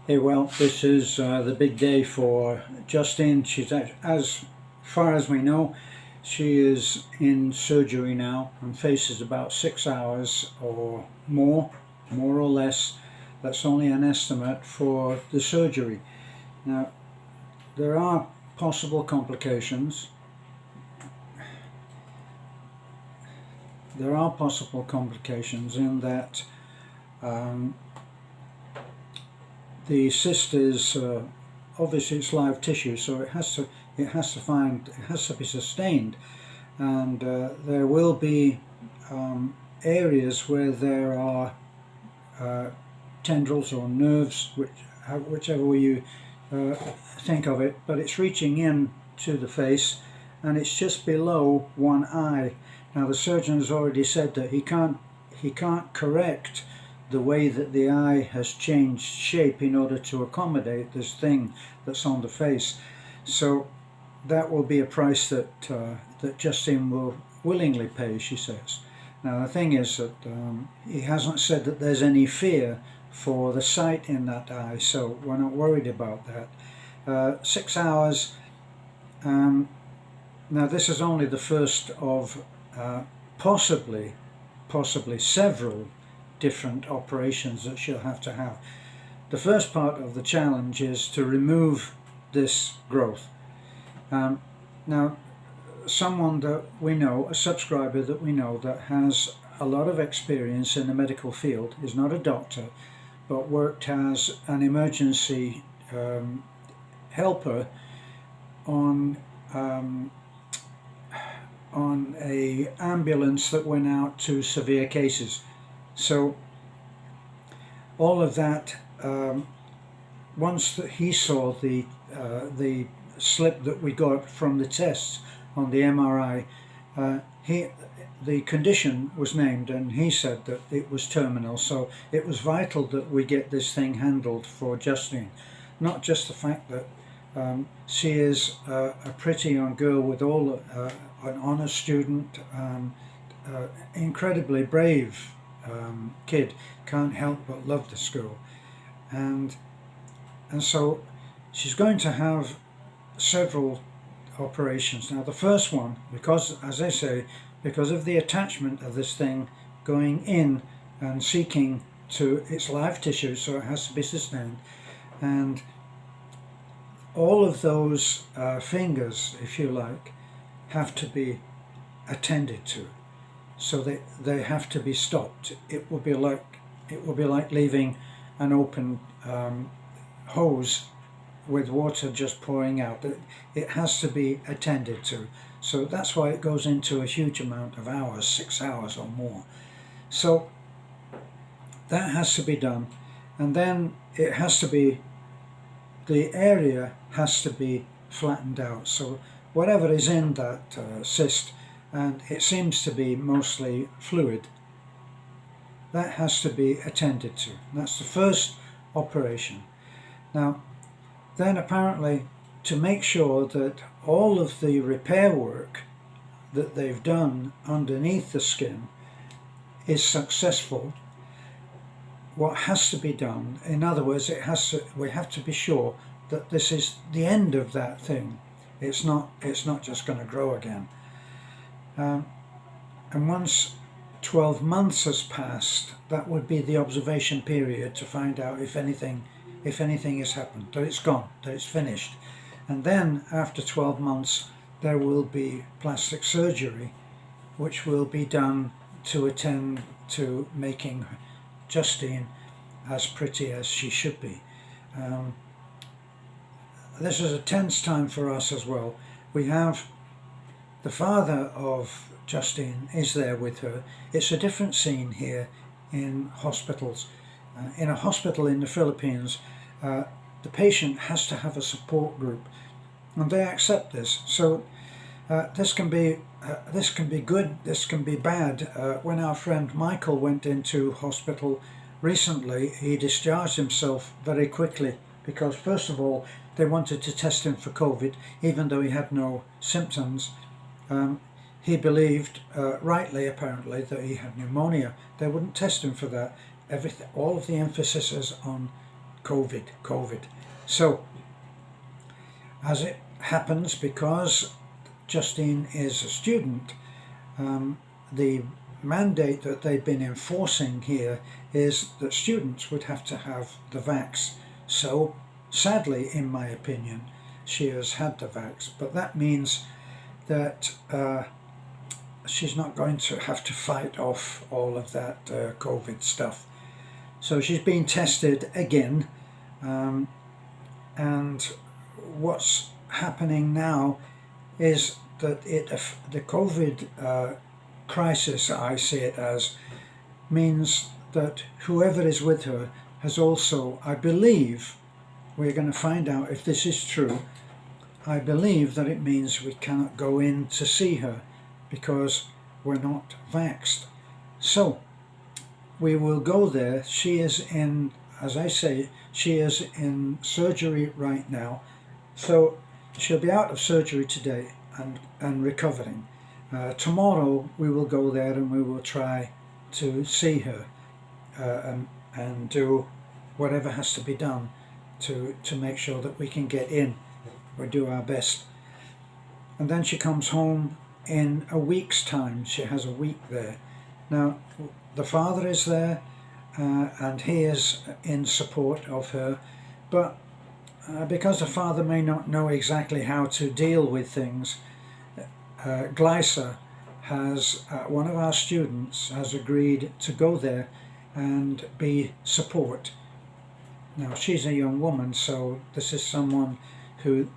Hey, well, this is the big day for Justine. As far as we know, she is in surgery now and faces about 6 hours or more or less. That's only an estimate for the surgery. Now, there are possible complications. There are possible complications in that the cyst is obviously it's live tissue, so it has to be sustained, and there will be areas where there are tendrils or nerves, whichever way you think of it, but it's reaching in to the face, and it's just below one eye. Now the surgeon has already said that he can't correct the way that the eye has changed shape in order to accommodate this thing that's on the face. So that will be a price that Justine will willingly pay, she says. Now the thing is that he hasn't said that there's any fear for the sight in that eye, so we're not worried about that. 6 hours. Now this is only the first of possibly several different operations that she'll have to have. The first part of the challenge is to remove this growth. Now, someone that we know, a subscriber that we know that has a lot of experience in the medical field, is not a doctor, but worked as an emergency helper on a ambulance that went out to severe cases. So all of that, once that he saw the slip that we got from the tests on the MRI, the condition was named, and he said that it was terminal. So it was vital that we get this thing handled for Justine. Not just the fact that she is a pretty young girl with all an honours student, incredibly brave kid, can't help but love the school, and so she's going to have several operations. Now the first one, because as I say, because of the attachment of this thing going in and seeking to its live tissue, so it has to be sustained, and all of those fingers, if you like, have to be attended to. So they have to be stopped. It will be like leaving an open hose with water just pouring out. It has to be attended to. So that's why it goes into a huge amount of hours, 6 hours or more. So that has to be done, and then it has to be, the area has to be flattened out. So whatever is in that cyst, and it seems to be mostly fluid, that has to be attended to. That's the first operation. Now then, apparently, to make sure that all of the repair work that they've done underneath the skin is successful, what has to be done, in other words, we have to be sure that this is the end of that thing. It's not just going to grow again. And once 12 months has passed, that would be the observation period to find out if anything has happened, that it's gone, that it's finished. And then after 12 months there will be plastic surgery, which will be done to attend to making Justine as pretty as she should be. This is a tense time for us as well. We have the father of Justine is there with her. It's a different scene here in hospitals. In a hospital in the Philippines, the patient has to have a support group, and they accept this. So this can be good, this can be bad. When our friend Michael went into hospital recently, he discharged himself very quickly because, first of all, they wanted to test him for COVID, even though he had no symptoms. He believed, rightly apparently, that he had pneumonia. They wouldn't test him for that. All of the emphasis is on COVID. So, as it happens, because Justine is a student, the mandate that they've been enforcing here is that students would have to have the vax. So, sadly, in my opinion, she has had the vax, but that means that she's not going to have to fight off all of that COVID stuff. So she's been tested again, and what's happening now is that the COVID crisis, I see it as, means that whoever is with her has also, I believe, we're going to find out if this is true, I believe that it means we cannot go in to see her because we're not vaxxed. So we will go there. She is in, as I say, she is in surgery right now. So she'll be out of surgery today and recovering. Tomorrow we will go there and we will try to see her and do whatever has to be done to make sure that we can get in. We'll do our best. And then she comes home in a week's time. She has a week there. Now, the father is there and he is in support of her, but because the father may not know exactly how to deal with things, Glycer has, one of our students has agreed to go there and be support. Now, she's a young woman, so this is someone who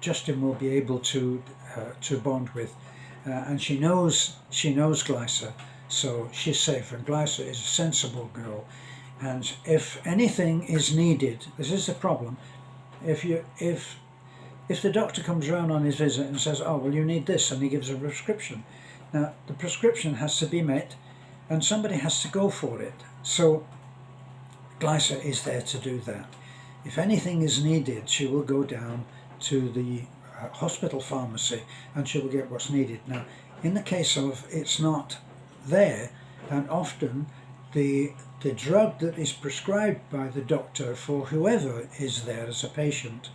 Justine will be able to bond with, and she knows Glycer, so she's safe. And Glycer is a sensible girl, and if anything is needed, this is the problem. If the doctor comes around on his visit and says, "Oh, well, you need this," and he gives a prescription, now the prescription has to be met, and somebody has to go for it. So Glycer is there to do that. If anything is needed, she will go down to the hospital pharmacy and she will get what's needed. Now, in the case of it's not there, and often the drug that is prescribed by the doctor for whoever is there as a patient,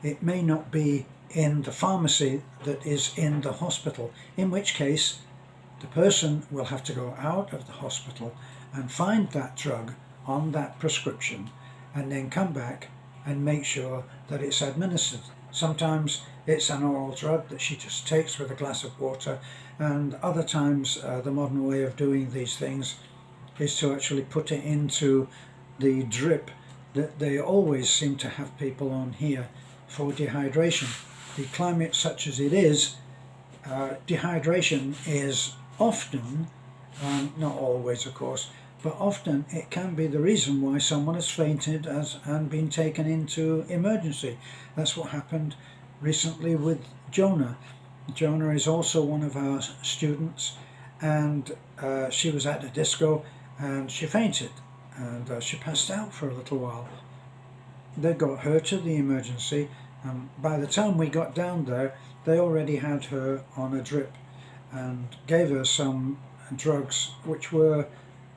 it may not be in the pharmacy that is in the hospital, in which case the person will have to go out of the hospital and find that drug on that prescription and then come back and make sure that it's administered. Sometimes it's an oral drug that she just takes with a glass of water, and other times the modern way of doing these things is to actually put it into the drip that they always seem to have people on here for dehydration. The climate such as it is, dehydration is often, not always of course, but often it can be the reason why someone has fainted and been taken into emergency. That's what happened recently with Jonah. Jonah is also one of our students, and she was at a disco and she fainted and she passed out for a little while. They got her to the emergency, and by the time we got down there, they already had her on a drip and gave her some drugs which were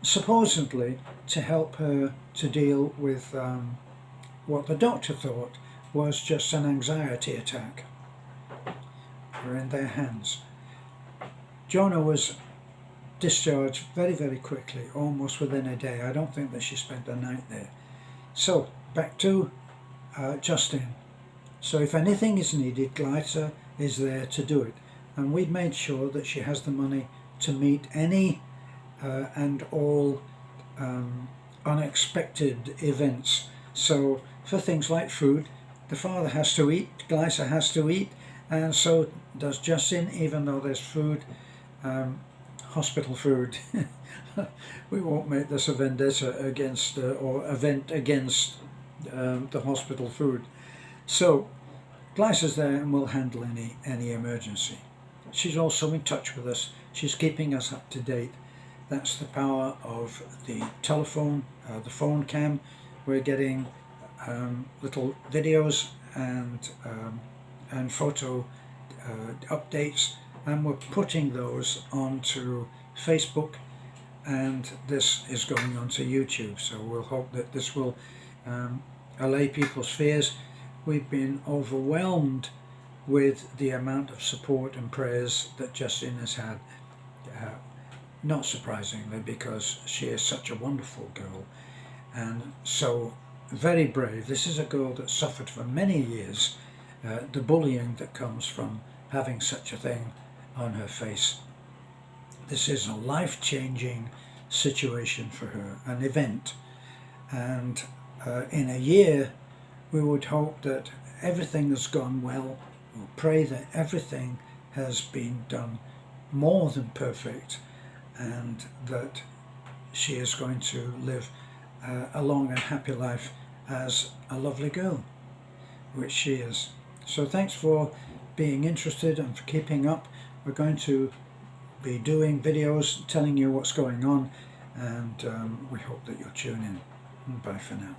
supposedly to help her to deal with what the doctor thought was just an anxiety attack. We're in their hands. Jonah was discharged very, very quickly, almost within a day. I don't think that she spent the night there. So, back to Justine. So if anything is needed, Glycer is there to do it. And we've made sure that she has the money to meet any and all unexpected events. So for things like food, the father has to eat, Glycer has to eat, and so does Justine, even though there's food, hospital food. We won't make this a vendetta against or event against the hospital food. So Glycer's there and will handle any emergency. She's also in touch with us. She's keeping us up to date. That's the power of the telephone, the phone cam. We're getting little videos and photo updates, and we're putting those onto Facebook, and this is going onto YouTube. So we'll hope that this will allay people's fears. We've been overwhelmed with the amount of support and prayers that Justine has had, not surprisingly, because she is such a wonderful girl and so very brave. This is a girl that suffered for many years the bullying that comes from having such a thing on her face. This is a life-changing situation for her, an event, and in a year we would hope that everything has gone well. We'll pray that everything has been done more than perfect, and that she is going to live a long and happy life as a lovely girl, which she is. So thanks for being interested and for keeping up. We're going to be doing videos telling you what's going on, and we hope that you'll tune in. Bye for now.